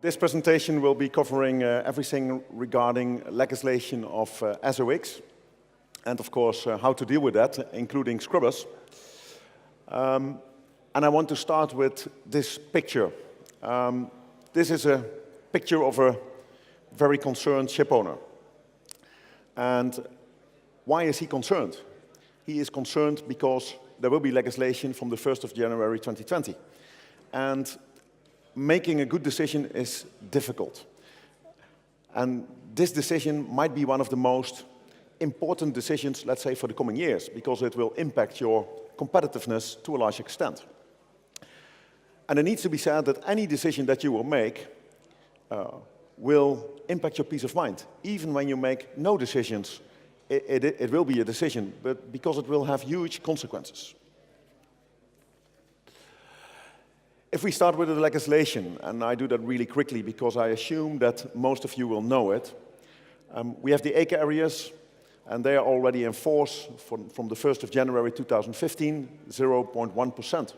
This presentation will be covering everything regarding legislation of SOx and, of course, how to deal with that, including scrubbers. And I want to start with this picture. This is a picture of a very concerned ship owner. And why is he concerned? He is concerned because there will be legislation from the 1st of January 2020. And making a good decision is difficult. And this decision might be one of the most important decisions, let's say, for the coming years, because it will impact your competitiveness to a large extent. And it needs to be said that any decision that you will make will impact your peace of mind. Even when you make no decisions, it will be a decision, but because it will have huge consequences. If we start with the legislation, and I do that really quickly because I assume that most of you will know it, we have the ECA areas, and they are already in force from the 1st of January 2015, 0.1%.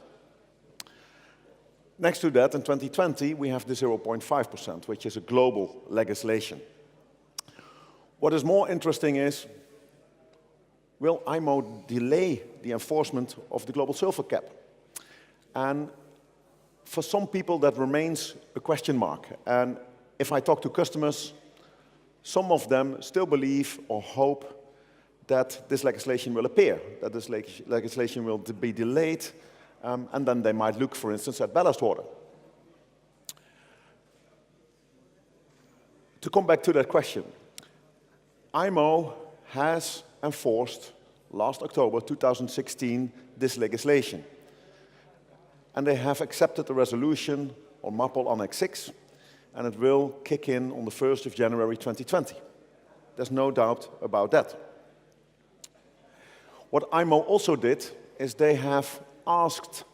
Next to that, in 2020, we have the 0.5%, which is a global legislation. What is more interesting is, will IMO delay the enforcement of the global sulfur cap? And for some people, that remains a question mark. And if I talk to customers, some of them still believe or hope that this legislation will appear, that this legislation will be delayed, and then they might look, for instance, at ballast water. To come back to that question, IMO has enforced, last October 2016, this legislation. And they have accepted the resolution on MARPOL Annex 6, and it will kick in on the 1st of January 2020. There's no doubt about that. What IMO also did is they have asked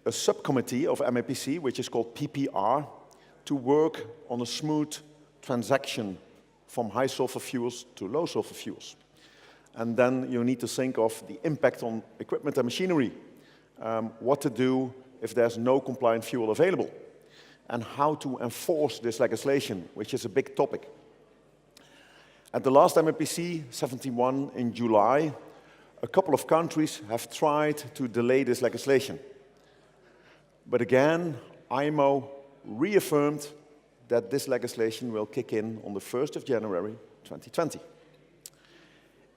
a subcommittee of MEPC, which is called PPR, to work on a smooth transaction from high sulfur fuels to low sulfur fuels. And then you need to think of the impact on equipment and machinery. What to do if there's no compliant fuel available, and how to enforce this legislation, which is a big topic. At the last MEPC 71 in July, a couple of countries have tried to delay this legislation. But again, IMO reaffirmed that this legislation will kick in on the 1st of January 2020.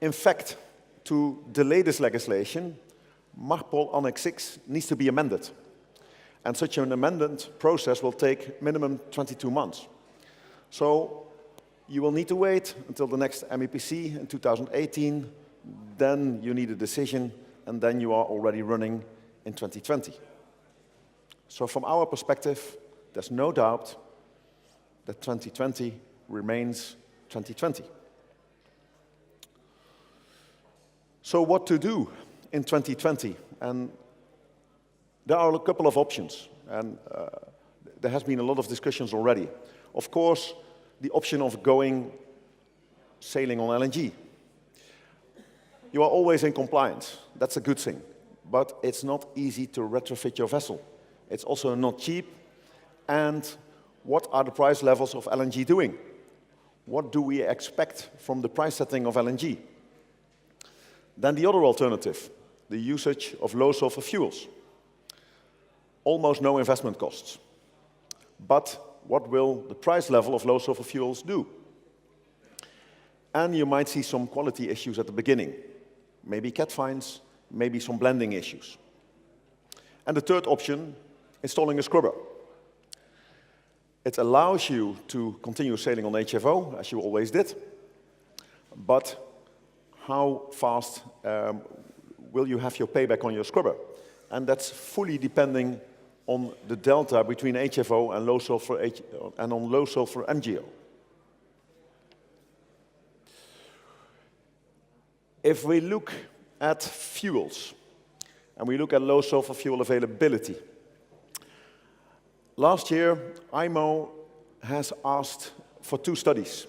In fact, to delay this legislation, MARPOL Annex 6 needs to be amended. And such an amendment process will take minimum 22 months. So you will need to wait until the next MEPC in 2018, then you need a decision, and then you are already running in 2020. So from our perspective, there's no doubt that 2020 remains 2020. So what to do in 2020? And there are a couple of options, and there has been a lot of discussions already. Of course, the option of going sailing on LNG. You are always in compliance. That's a good thing. But it's not easy to retrofit your vessel. It's also not cheap. And what are the price levels of LNG doing? What do we expect from the price setting of LNG? Then the other alternative, the usage of low sulfur fuels. Almost no investment costs. But what will the price level of low sulfur fuels do? And you might see some quality issues at the beginning. Maybe cat fines, maybe some blending issues. And the third option, installing a scrubber. It allows you to continue sailing on HFO, as you always did, but how fast will you have your payback on your scrubber? And that's fully depending on the delta between HFO and low sulfur and on low sulfur MGO. If we look at fuels, and we look at low sulfur fuel availability, last year IMO has asked for 2 studies.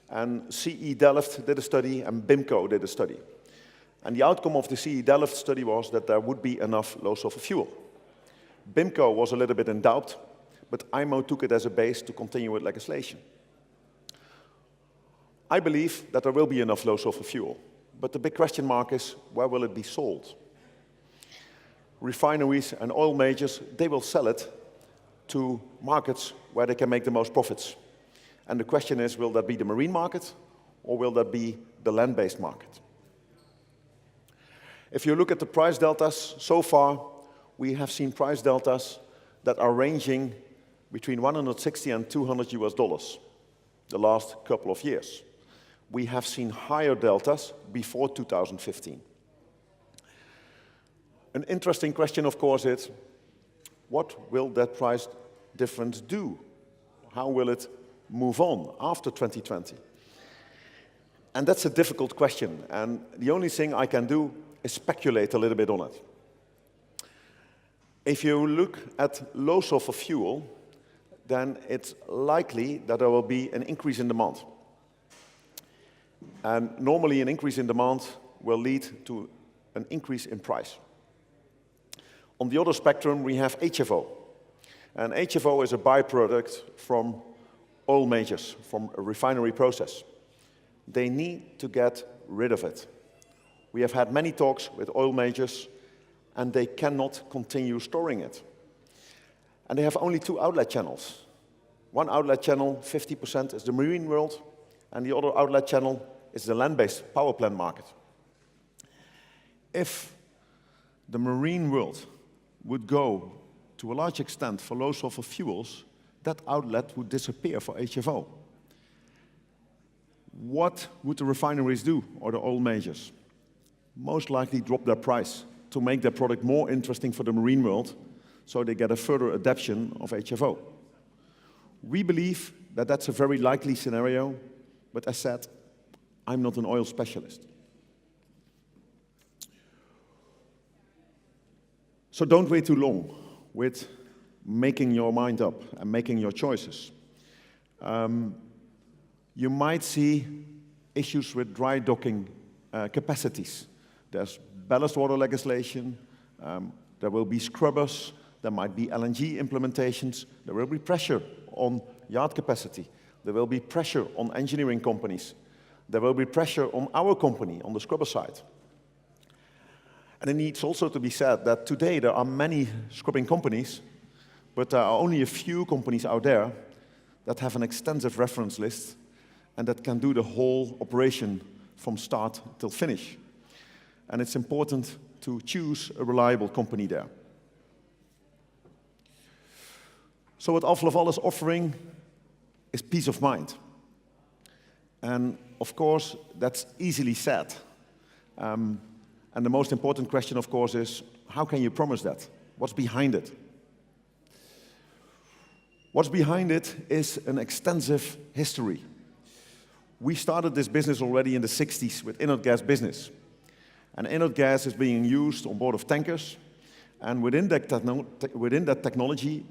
And CE Delft did a study, and BIMCO did a study. And the outcome of the CE Delft study was that there would be enough low sulfur fuel. BIMCO was a little bit in doubt, but IMO took it as a base to continue with legislation. I believe that there will be enough low sulfur fuel, but the big question mark is, where will it be sold? Refineries and oil majors, they will sell it to markets where they can make the most profits. And the question is, will that be the marine market, or will that be the land-based market? If you look at the price deltas, so far, we have seen price deltas that are ranging between 160 and 200 US dollars the last couple of years. We have seen higher deltas before 2015. An interesting question, of course, is what will that price difference do? How will it move on after 2020? And that's a difficult question, and the only thing I can do is speculate a little bit on it. If you look at low sulfur fuel, then it's likely that there will be an increase in demand. And normally an increase in demand will lead to an increase in price. On the other spectrum, we have HFO. And HFO is a byproduct from oil majors, from a refinery process. They need to get rid of it. We have had many talks with oil majors, and they cannot continue storing it. And they have only two outlet channels. One outlet channel, 50%, is the marine world, and the other outlet channel is the land-based power plant market. If the marine world would go to a large extent for low sulfur fuels, that outlet would disappear for HFO. What would the refineries do, or the oil majors? Most likely drop their price to make their product more interesting for the marine world, so they get a further adoption of HFO. We believe that that's a very likely scenario, but as said, I'm not an oil specialist. So don't wait too long with making your mind up and making your choices. You might see issues with dry docking capacities. There's ballast water legislation, there will be scrubbers, there might be LNG implementations, there will be pressure on yard capacity, there will be pressure on engineering companies, there will be pressure on our company, on the scrubber side. And it needs also to be said that today there are many scrubbing companies, but there are only a few companies out there that have an extensive reference list and that can do the whole operation from start till finish. And it's important to choose a reliable company there. So what Alfa Laval is offering is peace of mind. And of course, that's easily said. And the most important question, of course, is how can you promise that? What's behind it? What's behind it is an extensive history. We started this business already in the 60s with inert gas business. And inert gas is being used on board of tankers. And within that technology,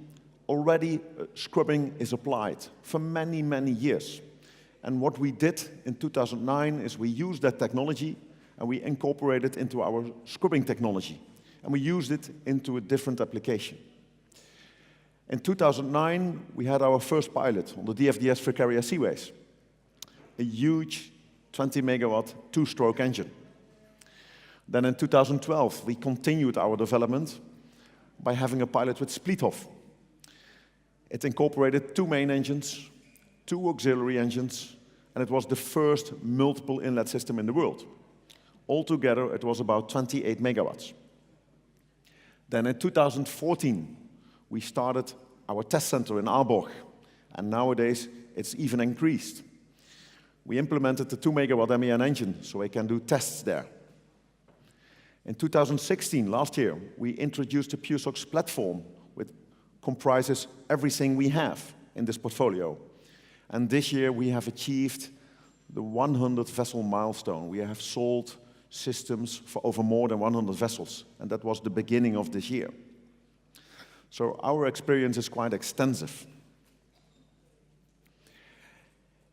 already scrubbing is applied for many, many years. And what we did in 2009 is we used that technology and we incorporated it into our scrubbing technology. And we used it into a different application. In 2009, we had our first pilot on the DFDS for Carrier Seaways, a huge 20 megawatt two-stroke engine. Then in 2012, we continued our development by having a pilot with Spliethoff. It incorporated two main engines, two auxiliary engines, and it was the first multiple inlet system in the world. Altogether, it was about 28 megawatts. Then in 2014, we started our test center in Aalborg, and nowadays it's even increased. We implemented the 2 megawatt MEN engine, so we can do tests there. In 2016, last year, we introduced the PureSOx platform, which comprises everything we have in this portfolio. And this year, we have achieved the 100 vessel milestone. We have sold systems for over more than 100 vessels, and that was the beginning of this year. So our experience is quite extensive.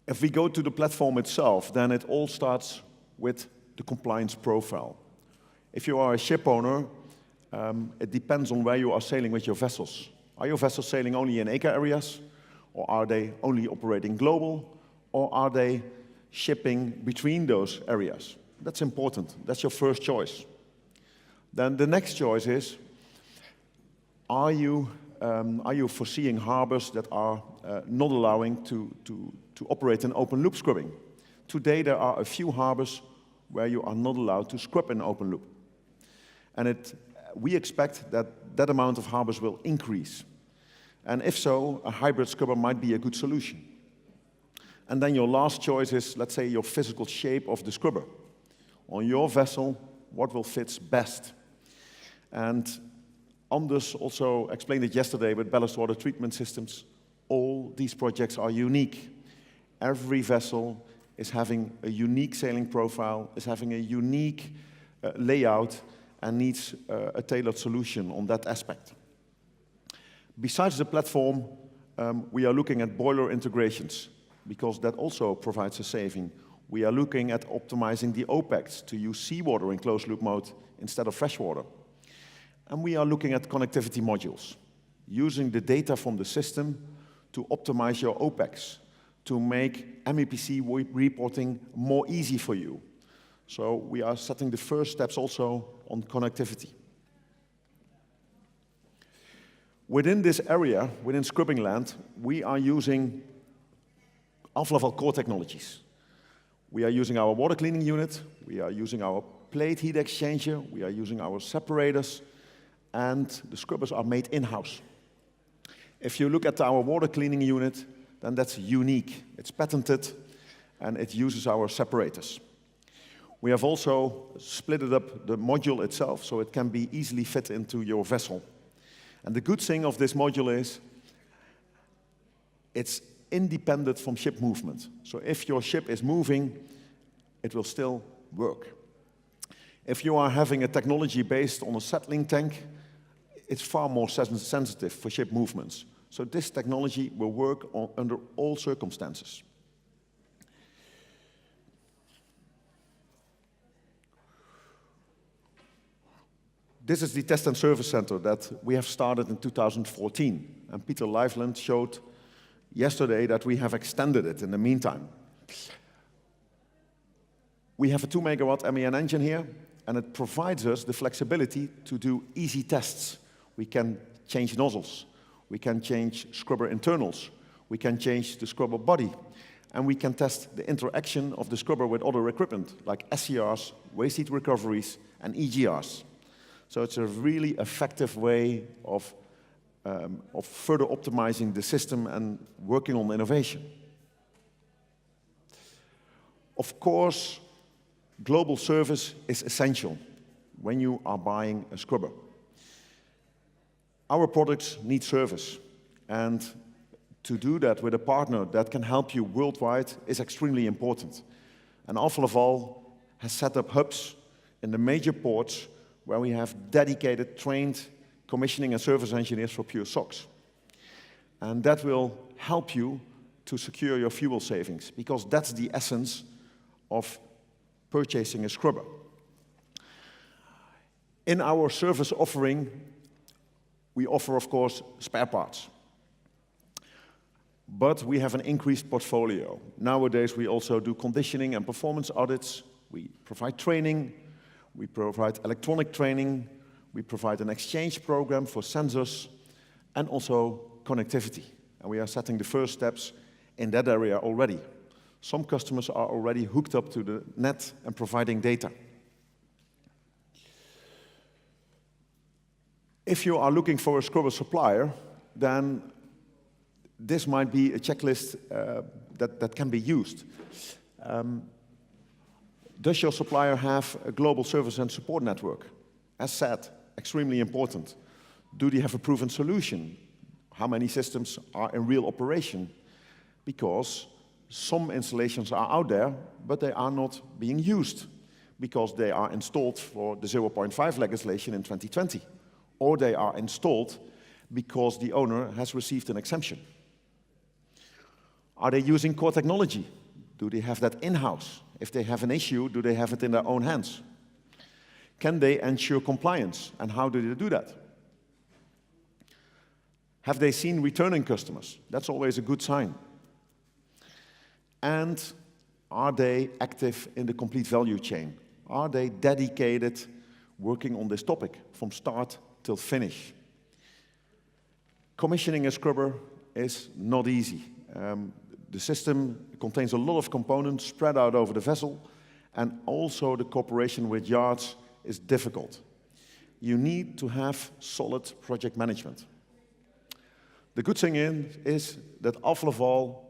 If we go to the platform itself, then it all starts with the compliance profile. If you are a ship owner, it depends on where you are sailing with your vessels. Are your vessels sailing only in ECA areas? Or are they only operating global? Or are they shipping between those areas? That's important. That's your first choice. Then the next choice is, are you foreseeing harbors that are not allowing to operate in open loop scrubbing? Today there are a few harbors where you are not allowed to scrub in open loop. And we expect that that amount of harbors will increase. And if so, a hybrid scrubber might be a good solution. And then your last choice is, let's say, your physical shape of the scrubber. On your vessel, what will fit best? And Anders also explained it yesterday with ballast water treatment systems. All these projects are unique. Every vessel is having a unique sailing profile, is having a unique layout, and needs a tailored solution on that aspect. Besides the platform, we are looking at boiler integrations, because that also provides a saving. We are looking at optimizing the OPEX to use seawater in closed loop mode instead of freshwater. And we are looking at connectivity modules, using the data from the system to optimize your OPEX, to make MEPC reporting more easy for you. So we are setting the first steps also on connectivity. Within this area, within scrubbing land, we are using Alfa Laval core technologies. We are using our water cleaning unit, we are using our plate heat exchanger, we are using our separators, and the scrubbers are made in-house. If you look at our water cleaning unit, then that's unique. It's patented, and it uses our separators. We have also split up the module itself, so it can be easily fit into your vessel. And the good thing of this module is, it's independent from ship movement. So if your ship is moving, it will still work. If you are having a technology based on a settling tank, it's far more sensitive for ship movements. So this technology will work under all circumstances. This is the test and service center that we have started in 2014. And Peter Liveland showed yesterday that we have extended it in the meantime. We have a 2 megawatt MEN engine here, and it provides us the flexibility to do easy tests. We can change nozzles, we can change scrubber internals, we can change the scrubber body, and we can test the interaction of the scrubber with other equipment, like SCRs, waste heat recoveries, and EGRs. So it's a really effective way of further optimizing the system and working on innovation. Of course, global service is essential when you are buying a scrubber. Our products need service, and to do that with a partner that can help you worldwide is extremely important. And Alfa Laval has set up hubs in the major ports where we have dedicated, trained commissioning and service engineers for pure SOx. And that will help you to secure your fuel savings, because that's the essence of purchasing a scrubber. In our service offering, we offer, of course, spare parts. But we have an increased portfolio. Nowadays, we also do conditioning and performance audits. We provide training. We provide electronic training. We provide an exchange program for sensors and also connectivity. And we are setting the first steps in that area already. Some customers are already hooked up to the net and providing data. If you are looking for a scrubber supplier, then this might be a checklist that can be used. Does your supplier have a global service and support network? As said, extremely important. Do they have a proven solution? How many systems are in real operation? Because some installations are out there, but they are not being used because they are installed for the 0.5 legislation in 2020. Or they are installed because the owner has received an exemption. Are they using core technology? Do they have that in-house? If they have an issue, do they have it in their own hands? Can they ensure compliance, and how do they do that? Have they seen returning customers? That's always a good sign. And are they active in the complete value chain? Are they dedicated working on this topic from start till finish? Commissioning a scrubber is not easy. The system contains a lot of components spread out over the vessel, and also the cooperation with yards is difficult. You need to have solid project management. The good thing is that Alfa Laval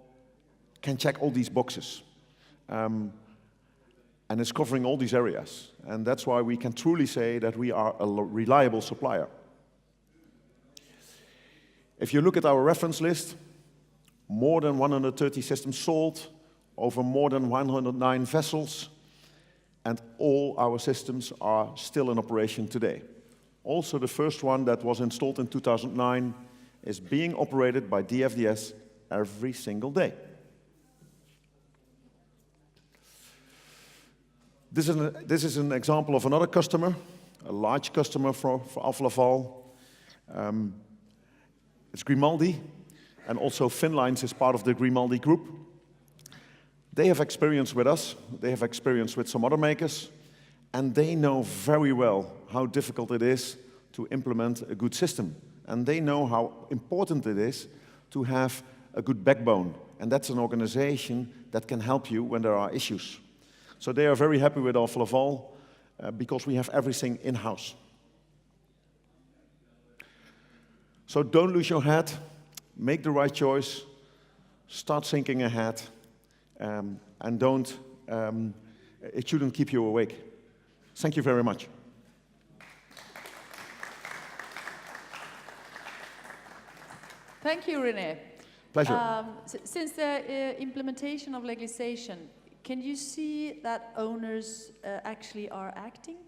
can check all these boxes. And it's covering all these areas. And that's why we can truly say that we are a reliable supplier. If you look at our reference list, more than 130 systems sold, over more than 109 vessels, and all our systems are still in operation today. Also, the first one that was installed in 2009 is being operated by DFDS every single day. This is an example of another customer, a large customer for Alfa Laval. It's Grimaldi, and also Finnlines is part of the Grimaldi group. They have experience with us, they have experience with some other makers, and they know very well how difficult it is to implement a good system. And they know how important it is to have a good backbone. And that's an organization that can help you when there are issues. So they are very happy with Alfa Laval because we have everything in-house. So don't lose your head, make the right choice, start thinking ahead, and it shouldn't keep you awake. Thank you very much. Thank you, Rene. Pleasure. Since the implementation of legislation, can you see that owners actually are acting?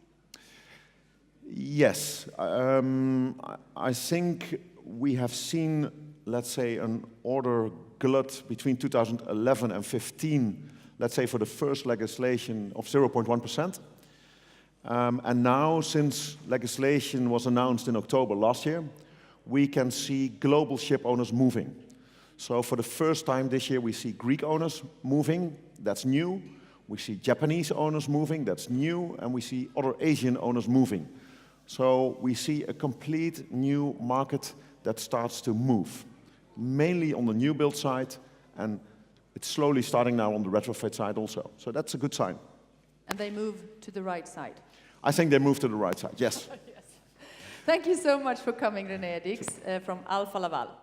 Yes. I think we have seen, let's say, an order glut between 2011 and 15, let's say for the first legislation of 0.1%. And now, since legislation was announced in October last year, we can see global ship owners moving. So for the first time this year, we see Greek owners moving, that's new. We see Japanese owners moving, that's new. And we see other Asian owners moving. So we see a complete new market that starts to move, mainly on the new build side, and it's slowly starting now on the retrofit side also. So that's a good sign. And they move to the right side? I think they move to the right side, yes. Yes. Thank you so much for coming, Rene Diks, from Alfa Laval.